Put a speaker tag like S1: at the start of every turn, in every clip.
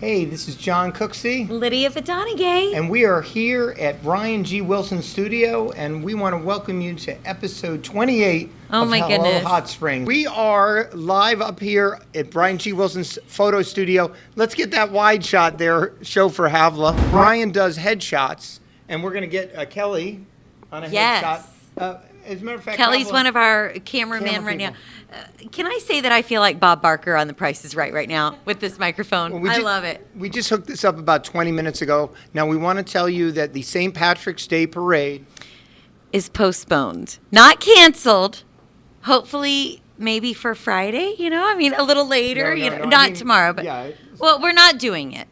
S1: Hey, this is John Cooksey.
S2: Lydia Vidonagay.
S1: And we are here at Brian G. Wilson's studio, and we want to welcome you to episode 28
S2: Oh
S1: of
S2: my
S1: Hello
S2: goodness.
S1: Hot Springs. We are live up here at Brian G. Wilson's photo studio. Let's get that wide shot there, show for Havla. Brian does headshots, and we're going to get Kelly on a
S2: Yes.
S1: headshot. As a matter of fact,
S2: Kelly's
S1: Havla,
S2: one of our cameramen right now. Can I say that I feel like Bob Barker on The Price is Right now with this microphone? I love it.
S1: We just hooked this up about 20 minutes ago. Now, we want to tell you that the St. Patrick's Day Parade
S2: Is postponed, not canceled. Hopefully, maybe for Friday. A little later. Not tomorrow, but
S1: yeah,
S2: well, we're not doing it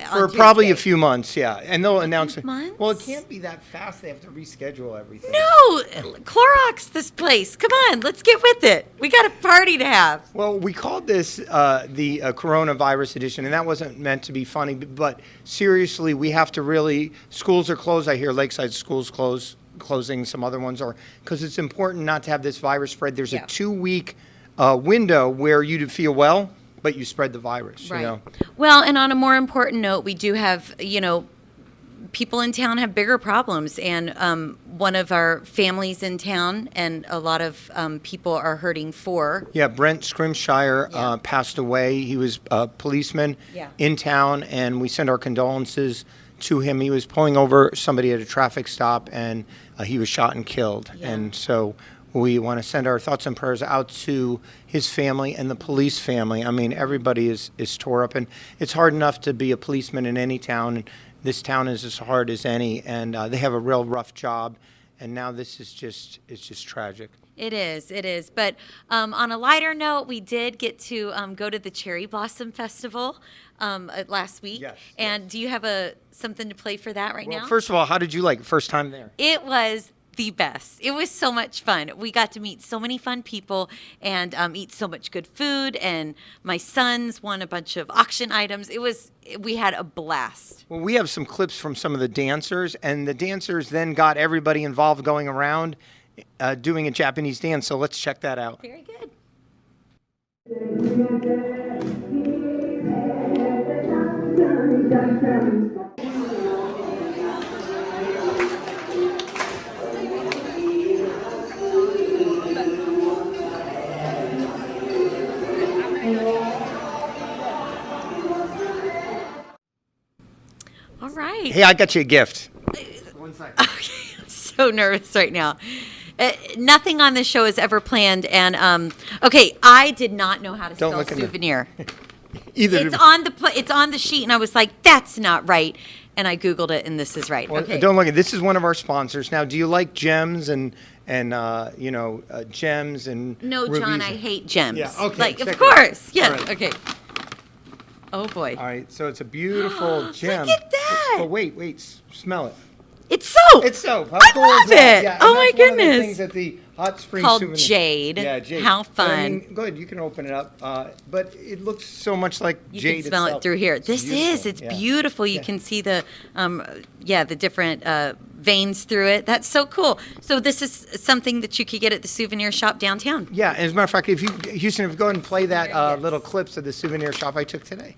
S1: for probably a few months, yeah. And they'll announce it.
S2: Months?
S1: Well, it can't be that fast. They have to reschedule everything.
S2: No, Clorox this place. Come on, let's get with it. We got a party to have.
S1: Well, we called this the coronavirus edition, and that wasn't meant to be funny. But seriously, we have to really. Schools are closed. I hear Lakeside schools closing. Some other ones are, because it's important not to have this virus spread. There's a 2-week window where you feel well, but you spread the virus.
S2: Right. Well, and on a more important note, we do have, people in town have bigger problems. And one of our families in town and a lot of people are hurting for.
S1: Yeah, Brent Scrimshire passed away. He was a policeman in town, and we send our condolences to him. He was pulling over somebody at a traffic stop, and he was shot and killed.
S2: Yeah.
S1: And so we want to send our thoughts and prayers out to his family and the police family. I mean, everybody is tore up, and it's hard enough to be a policeman in any town. And this town is as hard as any, and they have a real rough job. And now this is it's just tragic.
S2: It is. But on a lighter note, we did get to go to the Cherry Blossom Festival last week.
S1: Yes.
S2: And do you have something to play for that right now?
S1: First of all, how did you like it? First time there?
S2: It was the best. It was so much fun. We got to meet so many fun people and eat so much good food. And my sons won a bunch of auction items. We had a blast.
S1: Well, we have some clips from some of the dancers, and the dancers then got everybody involved going around doing a Japanese dance. So let's check that out.
S2: Very good. All right.
S1: Hey, I got you a gift. 1 second.
S2: Okay, I'm so nervous right now. Nothing on this show is ever planned, and okay, I did not know how to spell souvenir.
S1: Either.
S2: It's on the sheet, and I was like, "That's not right," and I Googled it, and this is right.
S1: Well,
S2: okay.
S1: Don't look at this. Is one of our sponsors. Now, do you like gems and gems and
S2: No,
S1: rubies?
S2: John, I hate gems.
S1: Yeah, okay,
S2: of
S1: check it
S2: course.
S1: out.
S2: Yes.
S1: All right.
S2: Okay. Oh boy.
S1: All right, so it's a beautiful gem.
S2: Look at that.
S1: But wait, smell it.
S2: It's soap.
S1: It's soap. How
S2: I
S1: cool
S2: love
S1: is that?
S2: it.
S1: Yeah, and
S2: Oh my
S1: that's one of the
S2: goodness.
S1: things at the Hot Springs
S2: Called
S1: souvenir.
S2: jade.
S1: Yeah, jade.
S2: How
S1: But,
S2: fun.
S1: go ahead, you can open it up. But it looks so much like
S2: You
S1: jade
S2: can smell
S1: itself.
S2: it through here.
S1: It's
S2: It's
S1: beautiful.
S2: beautiful. You can see the different veins through it. That's so cool. So this is something that you could get at the souvenir shop downtown.
S1: Yeah, as a matter of fact, Houston, if you go ahead and play that
S2: Yes.
S1: little clips of the souvenir shop I took today.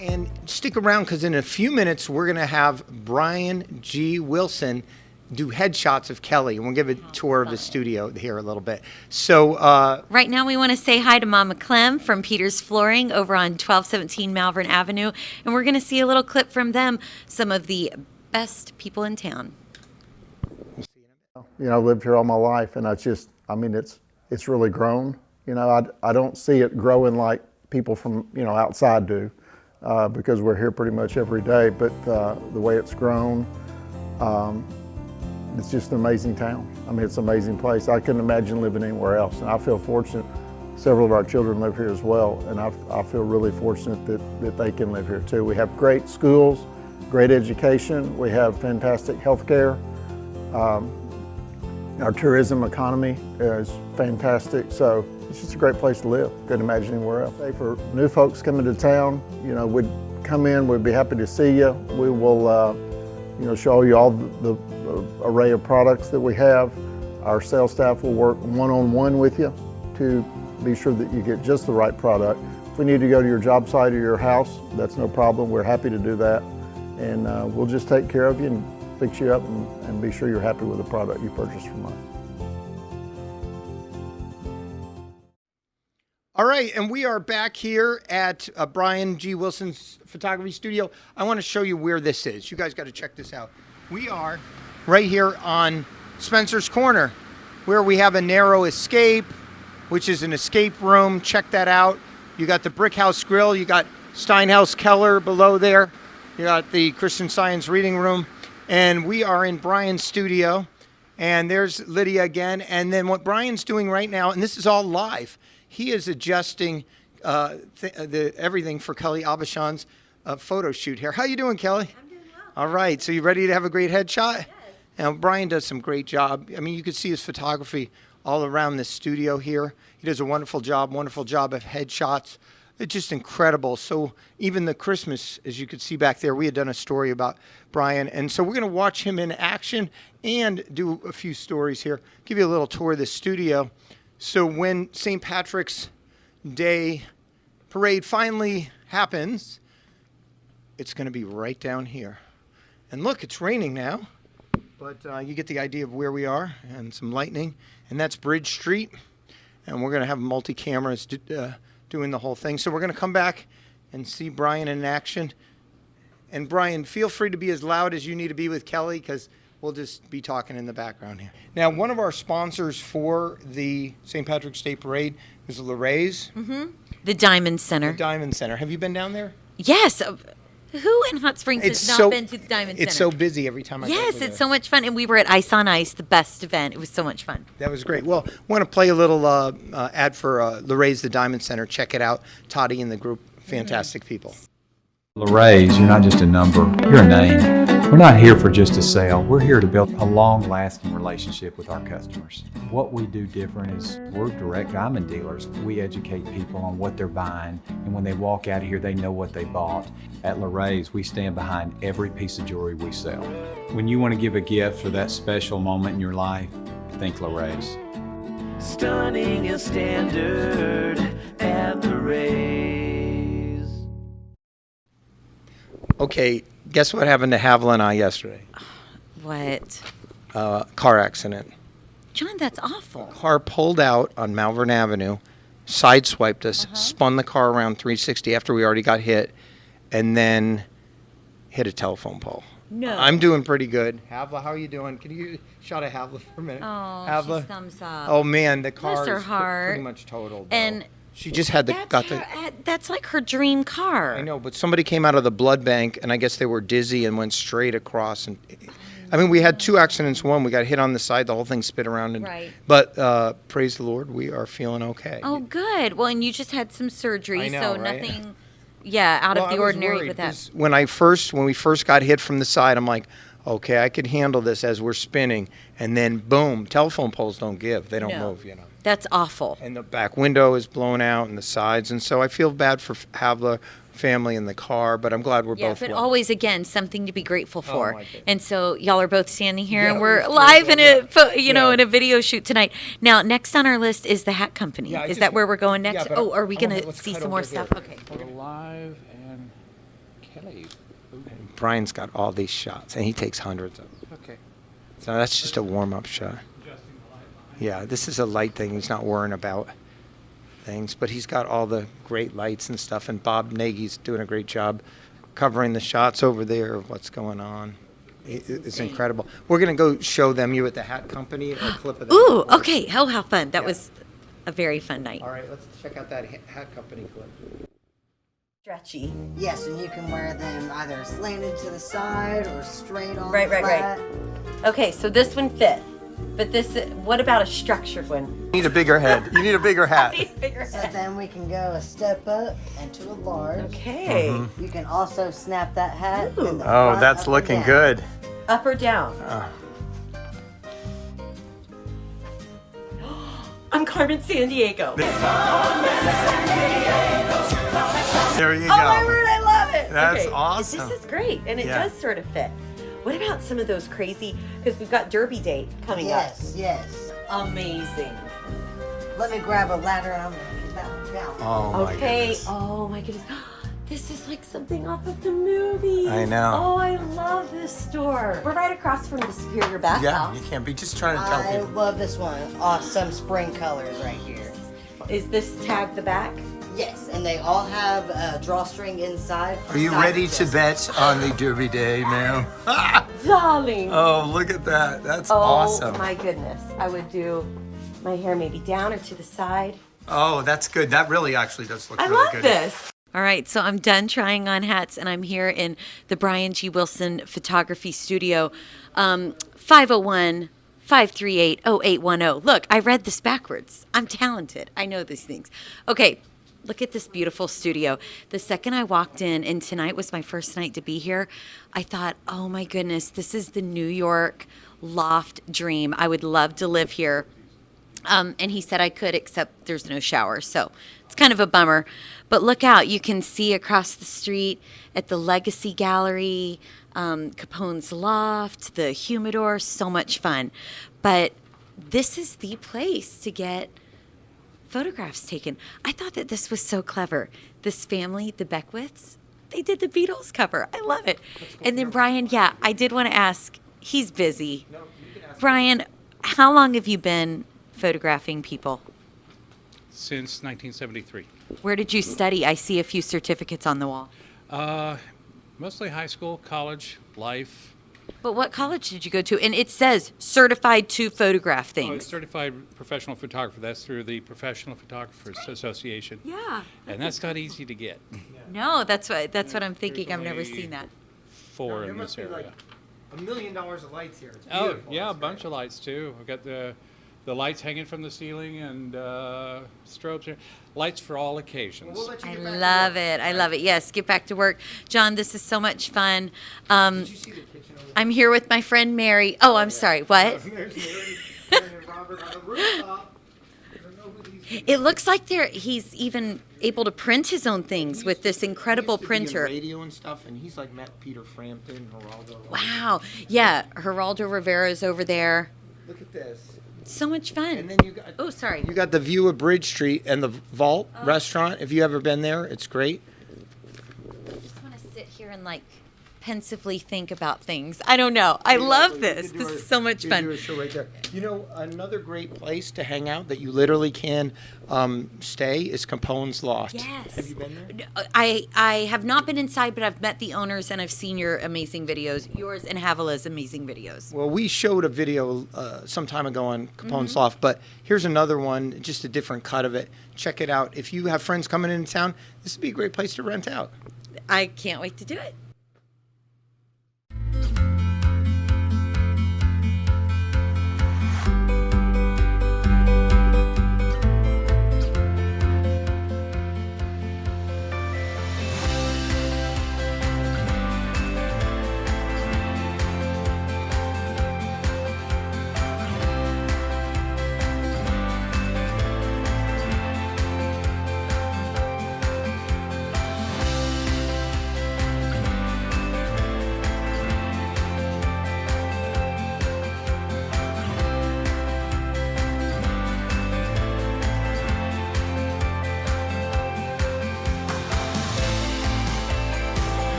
S1: And stick around, because in a few minutes, we're going to have Brian G. Wilson do headshots of Kelly. And we'll give a tour of the studio here a little bit. So
S2: Right now, we want to say hi to Mama Clem from Peter's Flooring over on 1217 Malvern Avenue. And we're going to see a little clip from them, some of the best people in town.
S3: Lived here all my life, and it's really grown. I don't see it growing like people from, outside do, because we're here pretty much every day, but the way it's grown, it's just an amazing town. It's an amazing place. I couldn't imagine living anywhere else, and I feel fortunate several of our children live here as well, and I feel really fortunate that they can live here too. We have great schools, great education, we have fantastic health care. Our tourism economy is fantastic, so it's just a great place to live. Couldn't imagine anywhere else. For new folks coming to town, you know, we'd come in, we'd be happy to see you. We will, you know, show you all the array of products that we have. Our sales staff will work one-on-one with you to be sure that you get just the right product. If we need to go to your job site or your house, that's no problem. We're happy to do that. And we'll just take care of you and fix you up and be sure you're happy with the product you purchase from us.
S1: All right, and we are back here at Brian G. Wilson's photography studio. I want to show you where this is. You guys got to check this out. We are right here on Spenser's Corner, where we have a narrow escape, which is an escape room. Check that out. You got the Brick House Grill. You got Steinhaus Keller below there. You got the Christian Science Reading Room. And we are in Brian's studio. And there's Lydia again. And then what Brian's doing right now, and this is all live, he is adjusting everything for Kelly Abishan's photo shoot here. How you doing, Kelly?
S4: I'm doing well.
S1: All right. So you ready to have a great headshot?
S4: Yes.
S1: Now, Brian does some great job. I mean, you can see his photography all around this studio here. He does a wonderful job of headshots. It's just incredible. So even the Christmas, as you could see back there, we had done a story about Brian. And so we're going to watch him in action and do a few stories here, give you a little tour of the studio. So when St. Patrick's Day parade finally happens, it's going to be right down here. And look, it's raining now, but you get the idea of where we are and some lightning. And that's Bridge Street. And we're going to have multi-cameras doing the whole thing. So we're going to come back and see Brian in action. And Brian, feel free to be as loud as you need to be with Kelly, because we'll just be talking in the background here. Now, one of our sponsors for the St. Patrick's Day Parade is Lorraine's.
S2: Mm-hmm. The Diamond Center.
S1: The Diamond Center. Have you been down there?
S2: Yes. Who in Hot Springs has not been to the Diamond Center?
S1: It's so busy every time I go
S2: Yes,
S1: there.
S2: it's so much fun. And we were at Ice on Ice, the best event. It was so much fun.
S1: That was great. Well, I want to play a little ad for Lorraine's The Diamond Center. Check it out. Toddy and the group, fantastic people.
S5: Lorraine's, you're not just a number, you're a name. We're not here for just a sale. We're here to build a long-lasting relationship with our customers. What we do different is we're direct diamond dealers. We educate people on what they're buying, and when they walk out of here, they know what they bought. At Lorraine's, we stand behind every piece of jewelry we sell. When you want to give a gift for that special moment in your life, think Lorraine's.
S6: Stunning is standard at Lorraine's.
S1: Okay, guess what happened to Havla and I yesterday?
S2: What?
S1: Car accident.
S2: John, that's awful.
S1: Car pulled out on Malvern Avenue, sideswiped us, spun the car around 360 after we already got hit, and then hit a telephone pole.
S2: No.
S1: I'm doing pretty good. Havla, how are you doing? Can you shot at Havla for a minute?
S2: Oh,
S1: Havla?
S2: she's thumbs up.
S1: Oh man, the
S2: Bless
S1: car
S2: her
S1: is
S2: heart.
S1: pretty much totaled. though.
S2: And
S1: she just had
S2: that's like her dream car.
S1: I know, but somebody came out of the blood bank, and I guess they were dizzy and went straight across. And I mean, we had two accidents. One, we got hit on the side, the whole thing spit around. And,
S2: Right.
S1: But praise the Lord, we are feeling okay.
S2: Oh, good. Well, and you just had some surgery,
S1: I know,
S2: so
S1: right?
S2: nothing, out
S1: Well,
S2: of
S1: I
S2: the
S1: was
S2: ordinary
S1: worried
S2: with that.
S1: 'cause when we first got hit from the side, I'm like, okay, I could handle this as we're spinning, and then boom, telephone poles don't give, they don't
S2: No.
S1: move, you know.
S2: That's awful.
S1: And the back window is blown out, and the sides, and so I feel bad for Havla family in the car, but I'm glad we're
S2: Yeah,
S1: both
S2: but
S1: well.
S2: always, again, something to be grateful for.
S1: my goodness.
S2: And so y'all are both standing here,
S1: Yeah,
S2: and we're
S1: it was
S2: live
S1: pretty
S2: in
S1: good,
S2: a, in
S1: Yeah.
S2: a video shoot tonight. Now, next on our list is the Hat Company.
S1: Yeah, I
S2: Is
S1: just-
S2: that where we're going
S1: yeah,
S2: next?
S1: but
S2: Oh, are we
S1: I
S2: going
S1: wanna-
S2: to
S1: let's
S2: see
S1: cut
S2: some more
S1: over
S2: stuff?
S1: here.
S2: Okay.
S5: We're live and Kelly.
S1: Brian's got all these shots, and he takes hundreds of them.
S5: Okay.
S1: So that's just a warm-up shot. Yeah, this is a light thing. He's not worrying about things, but he's got all the great lights and stuff, and Bob Nagy's doing a great job covering the shots over there of what's going on. It's incredible. We're going to go show them you at the Hat Company, a clip of that.
S2: Ooh, okay. Oh, how fun. That
S1: Yeah.
S2: was a very fun night.
S1: All right, let's check out that Hat Company clip.
S4: Stretchy. Yes, and you can wear them either slanted to the side or straight on
S2: Right, right, right.
S4: flat.
S2: Okay, so this one fit. But what about a structured one?
S1: You need a bigger head. You need a bigger hat.
S2: Bigger
S4: So then we can go a step up and to a large.
S2: Okay.
S4: You can also snap that hat. In the
S1: Oh,
S4: front,
S1: that's
S4: up and
S1: looking
S4: down.
S1: good.
S2: Up or down? I'm Carmen Sandiego.
S1: There you
S2: Oh my
S1: go.
S2: word, I love it.
S1: That's
S2: Okay,
S1: awesome.
S2: This is great, and it
S1: Yeah.
S2: does sort of fit. What about some of those crazy, because we've got Derby Day coming
S4: Yes, yes.
S2: up. Amazing.
S4: Let me grab a ladder and I'm gonna get that down.
S1: Oh my
S2: Okay.
S1: goodness.
S2: Oh my goodness. This is like something off of the movies.
S1: I know.
S2: Oh, I love this store. We're right across from the Superior Bath
S1: Yeah,
S2: House.
S1: you can't be just trying to tell
S4: I
S1: people.
S4: love this one. Awesome spring colors right here.
S2: Is this tag the back?
S4: Yes, and they all have a drawstring inside. for
S1: Are you
S4: size
S1: ready to
S4: adjustment.
S1: bet on the Derby Day, ma'am?
S2: Darling.
S1: Oh, look at that. That's
S2: Oh
S1: awesome.
S2: my goodness. I would do my hair maybe down or to the side.
S1: Oh, that's good. That really actually does look
S2: I
S1: really
S2: love
S1: good.
S2: this. All right, so I'm done trying on hats, and I'm here in the Brian G. Wilson Photography Studio, 501-538-0810. Look, I read this backwards. I'm talented. I know these things. Okay, look at this beautiful studio. The second I walked in, and tonight was my first night to be here, I thought, oh my goodness, this is the New York loft dream. I would love to live here. And he said I could, except there's no shower. So it's kind of a bummer. But look out. You can see across the street at the Legacy Gallery, Capone's Loft, the Humidor. So much fun. But this is the place to get photographs taken. I thought that this was so clever. This family, the Beckwiths, they did the Beatles cover. I love it. And then Brian, yeah, I did want to ask. He's busy. Brian, how long have you been photographing people?
S7: Since 1973.
S2: Where did you study? I see a few certificates on the wall.
S7: Mostly high school, college, life.
S2: But what college did you go to? And it says certified to photograph
S7: Oh,
S2: things.
S7: certified professional photographer. That's through the Professional Photographers Association.
S2: Yeah.
S7: And that's not easy to get
S2: No, that's what I'm thinking. I've never
S7: only
S2: seen that.
S7: for
S1: There
S7: in
S1: must
S7: this
S1: be
S7: area.
S1: like $1 million of lights here. It's
S7: Oh,
S1: beautiful.
S7: yeah, a
S1: It's
S7: bunch
S1: great.
S7: of lights too. I've got the lights hanging from the ceiling and strobes here. Lights for all occasions.
S1: We'll let you
S2: I
S1: get back to
S2: love
S1: work.
S2: it. I love it. Yes, get back to work. John, this is so much fun.
S1: Did you see the kitchen over
S2: I'm here with my friend Mary. Oh, I'm sorry. What?
S1: there? There's Mary and Robert on the rooftop. I don't know who these
S2: It looks like he's even able to print his own things with this incredible
S1: He used to be in
S2: printer.
S1: radio and stuff, and he's like met Peter Frampton, Geraldo.
S2: Wow. Yeah, Geraldo Rivera's over there.
S1: Look at this.
S2: So much fun.
S1: And then you got
S2: Oh, sorry.
S1: you got the view of Bridge Street and the Vault restaurant. If you ever been there, it's great.
S2: I just want to sit here and like pensively think about things. I don't know. I love this. This is so much
S1: You
S2: fun.
S1: do a show right there. You know, another great place to hang out that you literally can stay is Capone's Loft.
S2: Yes.
S1: Have you been there?
S2: I have not been inside, but I've met the owners and I've seen your amazing videos, yours and Havila's amazing videos.
S1: Well, we showed a video some time ago on Capone's
S2: Mm-hmm.
S1: Loft, but here's another one, just a different cut of it. Check it out. If you have friends coming into town, this would be a great place to rent out.
S2: I can't wait to do it.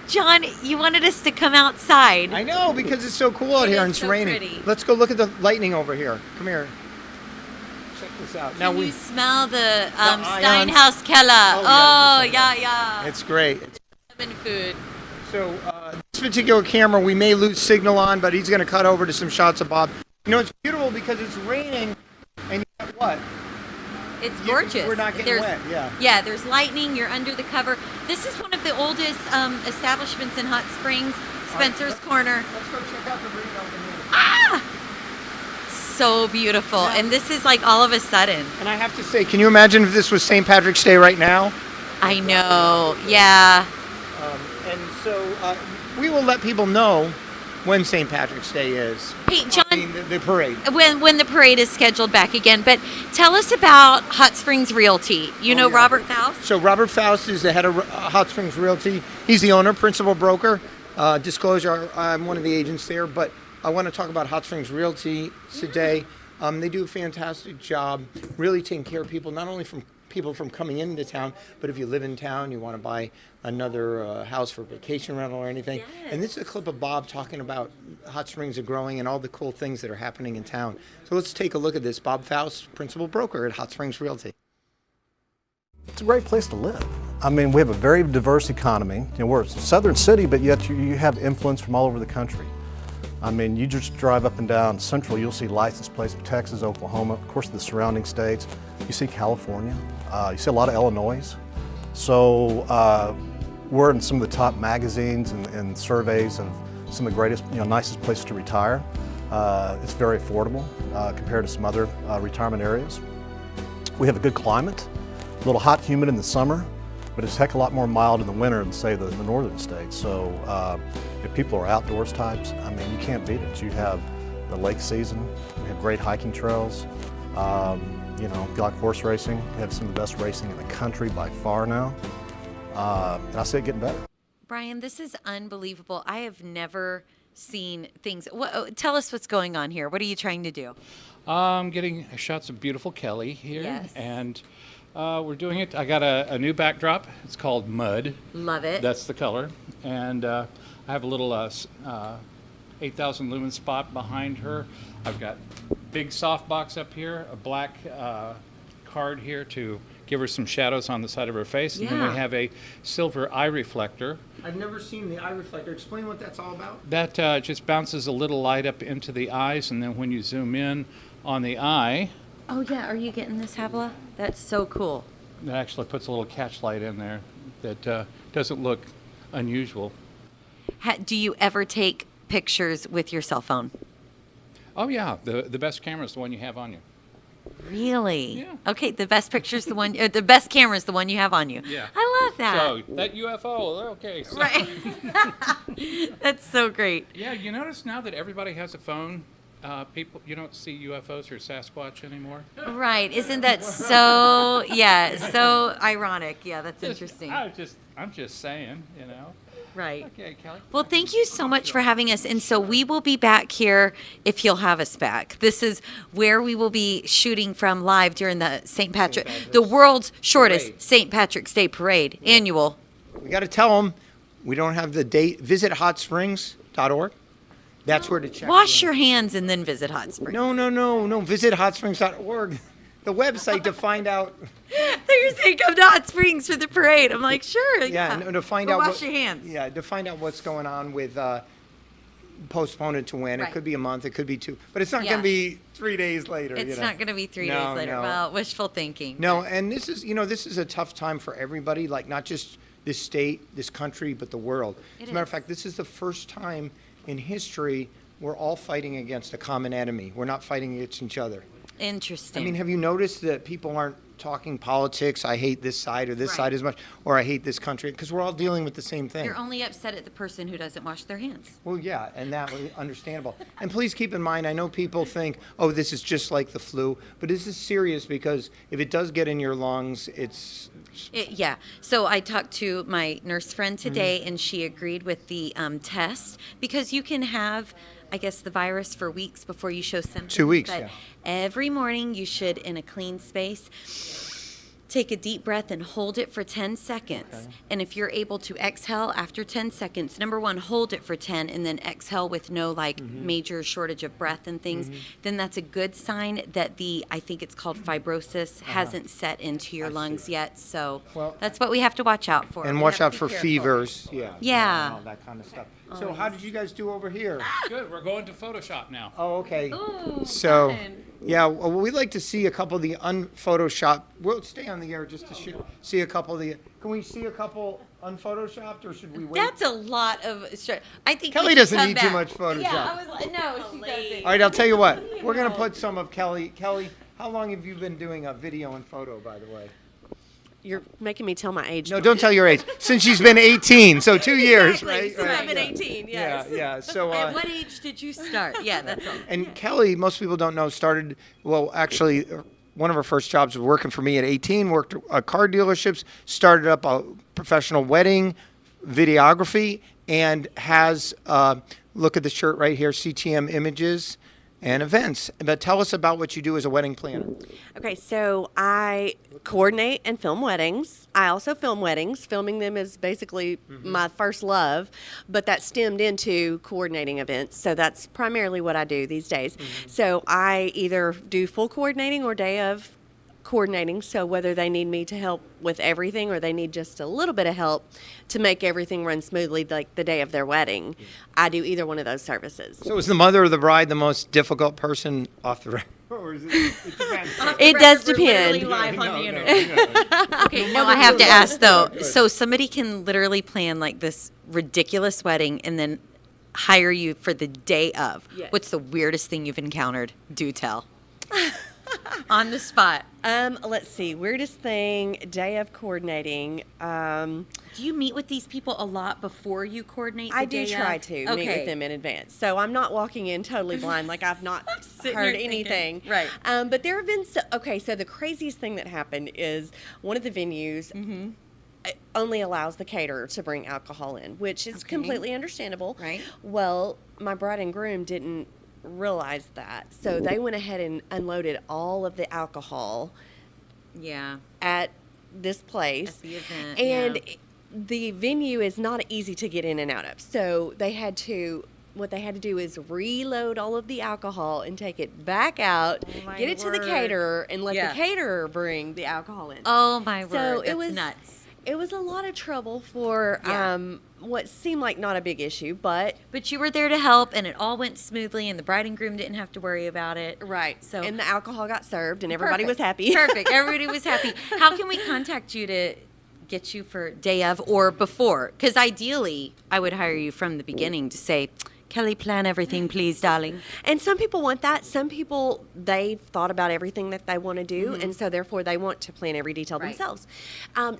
S2: John, you wanted us to come outside.
S1: I know, because it's so cool out
S2: It
S1: here
S2: is
S1: and it's
S2: so
S1: raining.
S2: pretty.
S1: Let's go look at the lightning over here. Come here. Check this out.
S2: Can you smell the
S1: ions.
S2: Steinhaus Keller?
S1: Oh, yeah,
S2: yeah.
S1: It's great.
S2: Heaven food.
S1: So this particular camera, we may lose signal on, but he's going to cut over to some shots of Bob. You know, it's beautiful because it's raining, and you have what?
S2: It's gorgeous.
S1: We're not getting wet, yeah.
S2: Yeah, there's lightning. You're under the cover. This is one of the oldest establishments in Hot Springs, Spenser's Corner.
S1: Let's go check out the marina over here.
S2: Ah! So beautiful.
S1: Yeah.
S2: And this is like all of a sudden.
S1: And I have to say, can you imagine if this was St. Patrick's Day right now?
S2: I know. Yeah.
S1: And so we will let people know when St. Patrick's Day is.
S2: Hey, John.
S1: I mean, the parade.
S2: When the parade is scheduled back again. But tell us about Hot Springs Realty. You know
S1: yeah.
S2: Robert Faust?
S1: So Robert Faust is the head of Hot Springs Realty. He's the owner, principal broker. Disclosure, I'm one of the agents there, but I want to talk about Hot Springs Realty today. They do a fantastic job really taking care of people, not only from people from coming into town, but if you live in town, you want to buy another house for vacation rental or anything.
S2: Yes.
S1: And this is a clip of Bob talking about Hot Springs are growing and all the cool things that are happening in town. So let's take a look at this. Bob Faust, principal broker at Hot Springs Realty.
S8: It's a great place to live. I mean, we have a very diverse economy. You know, we're a southern city, but yet you have influence from all over the country. I mean, you just drive up and down Central, you'll see license plates of Texas, Oklahoma, of course the surrounding states. You see California, you see a lot of Illinois. So we're in some of the top magazines and surveys of some of the greatest, nicest places to retire. It's very affordable compared to some other retirement areas. We have a good climate, a little hot, humid in the summer, but it's a heck of a lot more mild in the winter than, say, the northern states. So if people are outdoors types, I mean, you can't beat it. You have the lake season, we have great hiking trails. If you like horse racing, we have some of the best racing in the country by far now. And I see it getting better.
S2: Brian, this is unbelievable. I have never seen things. Tell us what's going on here. What are you trying to do?
S7: I'm getting shots of beautiful Kelly here.
S2: Yes.
S7: And we're doing it. I got a new backdrop. It's called Mud.
S2: Love it.
S7: That's the color. And I have a little 8,000 lumen spot behind her. I've got big softbox up here, a black card here to give her some shadows on the side of her face. And then
S2: Yeah.
S7: we have a silver eye reflector.
S1: I've never seen the eye reflector. Explain what that's all about.
S7: That just bounces a little light up into the eyes, and then when you zoom in on the eye,
S2: Oh, yeah. Are you getting this, Havla? That's so cool.
S7: it actually puts a little catch light in there that doesn't look unusual.
S2: Do you ever take pictures with your cell phone?
S7: Oh yeah, the best camera is the one you have on you.
S2: Really?
S7: Yeah.
S2: Okay, the best picture's the one, the best camera is the one you have on you.
S7: Yeah.
S2: I love that.
S7: So that UFO, okay. So.
S2: Right. That's so great.
S7: Yeah, you notice now that everybody has a phone, you don't see UFOs or Sasquatch anymore.
S2: Right. Isn't that so, so ironic. Yeah, that's interesting.
S7: I'm just saying,
S2: Right.
S7: Okay, Kelly.
S2: Well, thank you so much for having us. And so we will be back here if you'll have us back. This is where we will be shooting from live during the the world's shortest
S1: Parade.
S2: St. Patrick's Day parade, annual.
S1: We got to tell them we don't have the date. Visit hotsprings.org. That's where to check.
S2: Wash your hands and then visit Hot Springs.
S1: No. Visit hotsprings.org, the website, to find out.
S2: They're saying come to Hot Springs for the parade. I'm like, sure.
S1: Yeah, no, to find
S2: But
S1: out.
S2: wash your hands.
S1: Yeah, to find out what's going on with postpone it to when. It
S2: Right.
S1: could be a month. It could be two. But it's not
S2: Yeah.
S1: going to be 3 days later.
S2: It's not going to be 3
S1: No,
S2: days later.
S1: no.
S2: Well, wishful thinking.
S1: No, and this is a tough time for everybody. Like not just this state, this country, but the world.
S2: It
S1: As a matter of
S2: is.
S1: fact, this is the first time in history we're all fighting against a common enemy. We're not fighting against each other.
S2: Interesting.
S1: I mean, have you noticed that people aren't talking politics? I hate this side or this
S2: Right.
S1: side as much, or I hate this country, because we're all dealing with the same thing.
S2: You're only upset at the person who doesn't wash their hands.
S1: Well, yeah, and that was understandable. And please keep in mind, I know people think, oh, this is just like the flu, but this is serious because if it does get in your lungs, it's
S2: Yeah. So I talked to my nurse friend today,
S1: Mm-hmm.
S2: and she agreed with the test because you can have, I guess, the virus for weeks before you show symptoms.
S1: 2 weeks,
S2: But
S1: yeah.
S2: every morning you should, in a clean space, take a deep breath and hold it for 10 seconds.
S1: Okay.
S2: And if you're able to exhale after 10 seconds, number one, hold it for 10 and then exhale with no major shortage of breath and things, then that's a good sign that I think it's called fibrosis, hasn't set into your lungs yet. So
S1: Well,
S2: that's what we have to watch out for.
S1: And
S2: We
S1: watch
S2: have
S1: out
S2: to
S1: for
S2: be careful.
S1: fevers. Yeah.
S2: Yeah.
S1: And all that kind of stuff. So how did you guys do over here?
S7: Good. We're going to Photoshop now.
S1: Oh, okay.
S2: Ooh,
S1: So,
S2: fun.
S1: yeah, well, we'd like to see a couple of the unphotoshopped. We'll stay on the air just to see a couple of the. Can we see a couple unphotoshopped, or should we wait?
S2: That's a lot of. I think
S1: Kelly
S2: we should
S1: doesn't
S2: come
S1: need too
S2: back.
S1: much Photoshop.
S2: Yeah, I was like, no, she doesn't.
S1: All right, I'll tell you what. We're gonna put some of Kelly. Kelly, how long have you been doing a video and photo, by the way?
S9: You're making me tell my age.
S1: No, don't tell your age. Since she's been 18, so 2 years,
S9: Exactly.
S1: right?
S9: Since
S1: Right,
S9: I've been
S1: yeah.
S9: 18, yes.
S1: Yeah. So.
S2: At what age did you start? Yeah, that's all.
S1: And Kelly, most people don't know, started, well, actually, one of her first jobs was working for me at 18, worked at car dealerships, started up a professional wedding videography, and has, look at the shirt right here, CTM Images and Events. But tell us about what you do as a wedding planner.
S9: Okay, so I coordinate and film weddings. I also film weddings. Filming them is basically my first love, but that stemmed into coordinating events. So that's primarily what I do these days. So I either do full coordinating or day of coordinating. So whether they need me to help with everything or they need just a little bit of help to make everything run smoothly like the day of their wedding, I do either one of those services.
S1: So is the mother of the bride the most difficult person off the record? Or is it depends.
S9: It does
S2: We're literally
S9: depend.
S2: live on the internet. Okay, now I have to ask though. So somebody can literally plan like this ridiculous wedding and then hire you for the day of.
S9: Yes.
S2: What's the weirdest thing you've encountered? Do tell. On the spot.
S9: Let's see. Weirdest thing, day of coordinating.
S2: Do you meet with these people a lot before you coordinate the
S9: I do
S2: day
S9: try
S2: of?
S9: to meet
S2: Okay.
S9: with them in advance. So I'm not walking in totally blind, like I've not
S2: Sitting
S9: heard
S2: here thinking,
S9: anything.
S2: right.
S9: But there have been, so the craziest thing that happened is one of the venues only allows the caterer to bring alcohol in, which is
S2: Okay.
S9: completely understandable.
S2: Right.
S9: Well, my bride and groom didn't realize that. So they went ahead and unloaded all of the alcohol
S2: Yeah.
S9: at this place.
S2: At the event,
S9: And
S2: yeah.
S9: the venue is not easy to get in and out of. So what they had to do is reload all of the alcohol and take it back out,
S2: Oh my
S9: get it to the
S2: word.
S9: caterer, and let
S2: Yeah.
S9: the caterer bring the alcohol in.
S2: Oh my
S9: So
S2: word.
S9: it
S2: That's
S9: was
S2: nuts.
S9: It was a lot of trouble for
S2: Yeah.
S9: what seemed like not a big issue, but
S2: But you were there to help, and it all went smoothly, and the bride and groom didn't have to worry about it.
S9: right.
S2: So
S9: And the alcohol got served, and everybody was
S2: Perfect.
S9: happy.
S2: Perfect. Everybody was happy. How can we contact you to get you for day of or before? Because ideally, I would hire you from the beginning to say, Kelly, plan everything, please, darling.
S9: And some people want that. Some people, they've thought about everything that they want to do, and so therefore they want to plan every detail
S2: Right.
S9: themselves.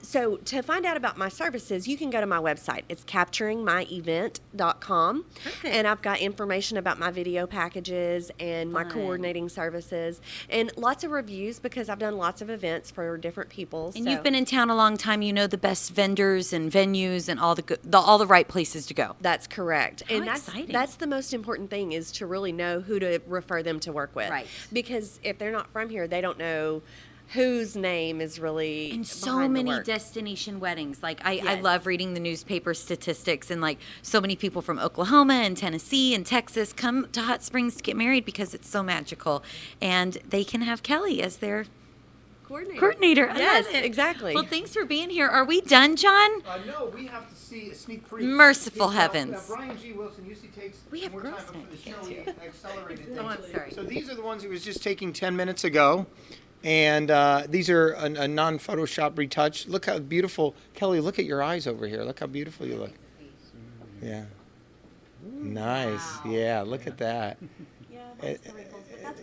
S9: So to find out about my services, you can go to my website. It's capturingmyevent.com. And I've got information about my video packages and my
S2: Fun.
S9: coordinating services and lots of reviews because I've done lots of events for different people.
S2: And
S9: so-
S2: you've been in town a long time. You know the best vendors and venues and all the right places to go.
S9: That's correct.
S2: How
S9: And
S2: exciting.
S9: that's the most important thing is to really know who to refer them to work with.
S2: Right.
S9: Because if they're not from here, they don't know whose name is really
S2: And so
S9: behind the
S2: many
S9: work.
S2: destination weddings. Like I
S9: Yes.
S2: love reading the newspaper statistics and like so many people from Oklahoma and Tennessee and Texas come to Hot Springs to get married because it's so magical. And they can have Kelly as their coordinator. I
S9: Yes,
S2: love it.
S9: exactly.
S2: Well, thanks for being here. Are we done, John?
S1: No, we have to see a sneak preview.
S2: Merciful heavens.
S1: Brian G. Wilson usually takes
S2: We have
S1: more
S2: girls
S1: time
S2: tonight
S1: for the
S2: to
S1: show.
S2: get
S1: He accelerated
S2: Oh, I'm
S1: things.
S2: sorry.
S1: So these are the ones he was just taking 10 minutes ago. And these are a non-Photoshop retouch. Look how beautiful. Kelly, look at your eyes over here. Look how beautiful you look. Yeah. Nice. Yeah, look at that.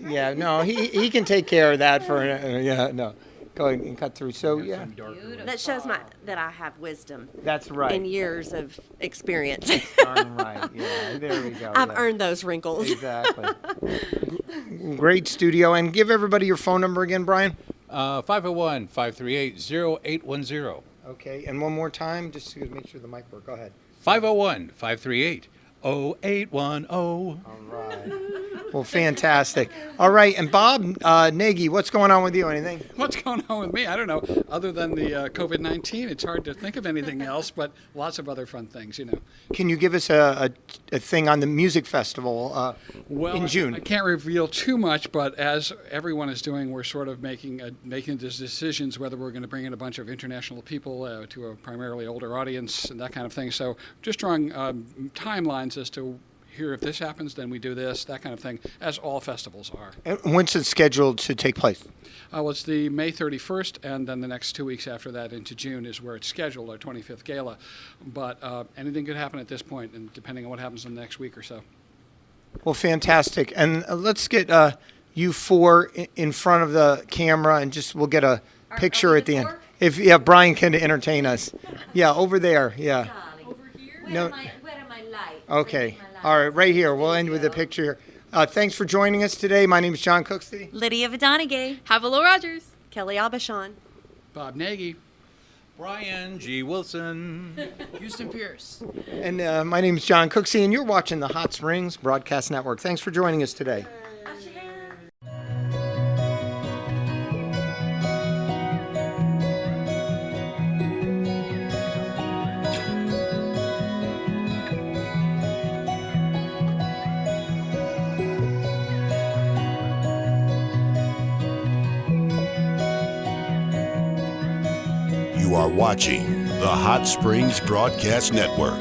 S1: Yeah, no, he can take care of that for, yeah, no. Go ahead and cut through. So, yeah,
S9: That shows that I have wisdom
S1: that's right.
S9: and years of experience.
S1: Darn right. Yeah, there we go.
S9: I've
S1: Yeah.
S9: earned those wrinkles.
S1: Exactly. Great studio. And give everybody your phone number again, Brian.
S7: 501-538-0810.
S1: Okay, and one more time, just to make sure the mic works. Go ahead.
S7: 501-538-0810.
S1: All right. Well, fantastic. All right, and Bob Nagy, what's going on with you? Anything?
S10: What's going on with me? I don't know. Other than the COVID-19, it's hard to think of anything else, but lots of other fun things,
S1: Can you give us a thing on the music festival in June?
S10: I can't reveal too much, but as everyone is doing, we're sort of making these decisions whether we're going to bring in a bunch of international people to a primarily older audience and that kind of thing. So just drawing timelines as to here, if this happens, then we do this, that kind of thing, as all festivals are.
S1: And when's it scheduled to take place?
S10: Well, it's the May 31st, and then the next 2 weeks after that into June is where it's scheduled, our 25th gala. But anything could happen at this point, and depending on what happens in the next week or so.
S1: Well, fantastic. And let's get you four in front of the camera, and we'll get a picture at the end. If Brian can entertain us. Yeah, over there. Yeah.
S2: Over here?
S1: No.
S2: Where am I light?
S1: Okay. All right, right here. We'll end with the picture. Thanks for joining us today. My name is John Cooksey.
S2: Lydia Vadonagay.
S11: Havelo Rogers.
S9: Kelly Abishon.
S10: Bob Nagy.
S12: Brian G. Wilson.
S11: Houston Pierce.
S1: And my name is John Cooksey, and you're watching the Hot Springs Broadcast Network. Thanks for joining us today.
S13: You are watching the Hot Springs Broadcast Network.